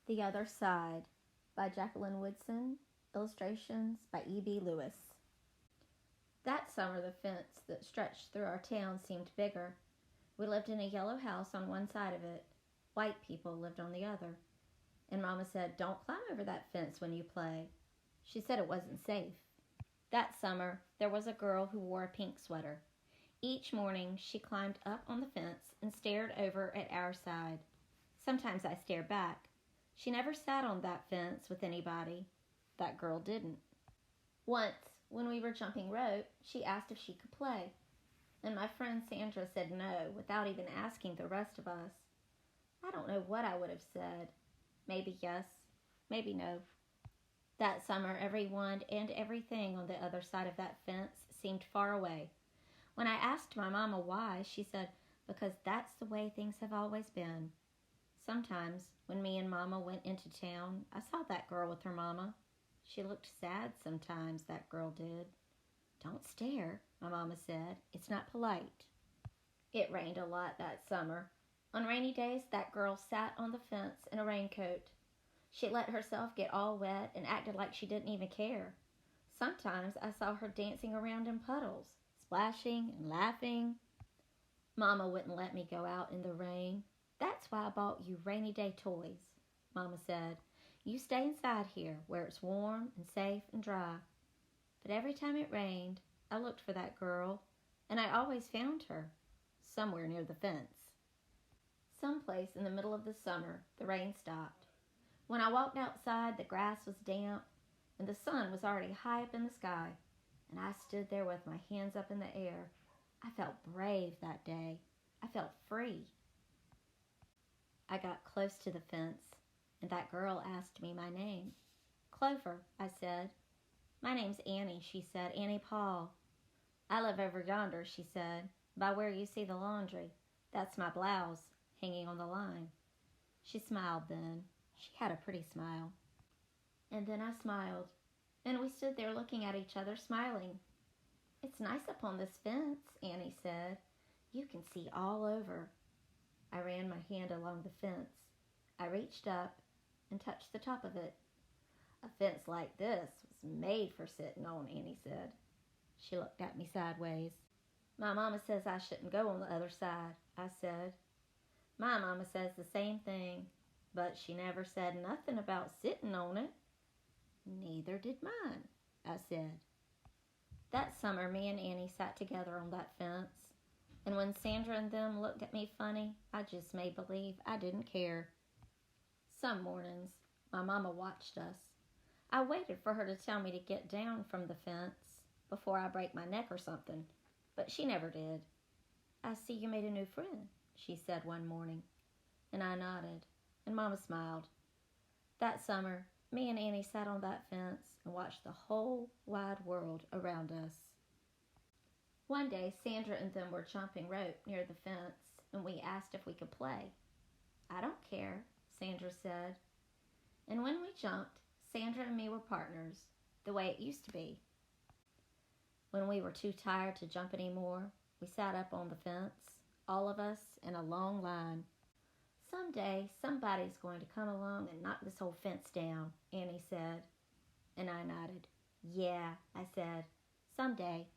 The Other Side by Jacqueline Woodson, illustrations by E.B. Lewis. That summer the fence that stretched through our town seemed bigger. We lived in a yellow house on one side of it. White people lived on the other. And Mama said, "Don't climb over that fence when you play." She said it wasn't safe. That summer there was a girl who wore a pink sweater. Each morning she climbed up on the fence and stared over at our side. Sometimes I stared back. She never sat on that fence with anybody. That girl didn't. Once, when we were jumping rope, she asked if she could play, and my friend Sandra said no without even asking the rest of us. I don't know what I would have said. Maybe yes, maybe no. That summer, everyone and everything on the other side of that fence seemed far away. When I asked my mama why, she said, "Because that's the way things have always been." Sometimes, when me and Mama went into town, I saw that girl with her mama. She looked sad sometimes, that girl did. "Don't stare," my mama said. "It's not polite." It rained a lot that summer. On rainy days, that girl sat on the fence in a raincoat. She let herself get all wet and acted like she didn't even care. Sometimes I saw her dancing around in puddles, splashing and laughing. Mama wouldn't let me go out in the rain. "That's why I bought you rainy day toys," Mama said. "You stay inside here where it's warm and safe and dry." But every time it rained, I looked for that girl, and I always found her, somewhere near the fence. Someplace in the middle of the summer, the rain stopped. When I walked outside, the grass was damp, and the sun was already high up in the sky, and I stood there with my hands up in the air. I felt brave that day. I felt free. I got close to the fence, and that girl asked me my name. "Clover," I said. "My name's Annie," she said. "Annie Paul." "I live over yonder," she said, "by where you see the laundry. That's my blouse, hanging on the line." She smiled then. She had a pretty smile. And then I smiled, and we stood there looking at each other, smiling. "It's nice up on this fence," Annie said. "You can see all over." I ran my hand along the fence. I reached up and touched the top of it. "A fence like this was made for sitting on," Annie said. She looked at me sideways. "My mama says I shouldn't go on the other side," I said. "My mama says the same thing, but she never said nothing about sitting on it." "Neither did mine," I said. That summer me and Annie sat together on that fence, and when Sandra and them looked at me funny, I just made believe I didn't care. Some mornings, my mama watched us. I waited for her to tell me to get down from the fence before I break my neck or something, but she never did. "I see you made a new friend," she said one morning, and I nodded, and Mama smiled. That summer, me and Annie sat on that fence and watched the whole wide world around us. One day, Sandra and them were jumping rope near the fence, and we asked if we could play. "I don't care," Sandra said. And when we jumped, Sandra and me were partners, the way it used to be. When we were too tired to jump anymore, we sat up on the fence, all of us in a long line. "Someday, somebody's going to come along and knock this whole fence down," Annie said. And I nodded. "Yeah," I said, "someday."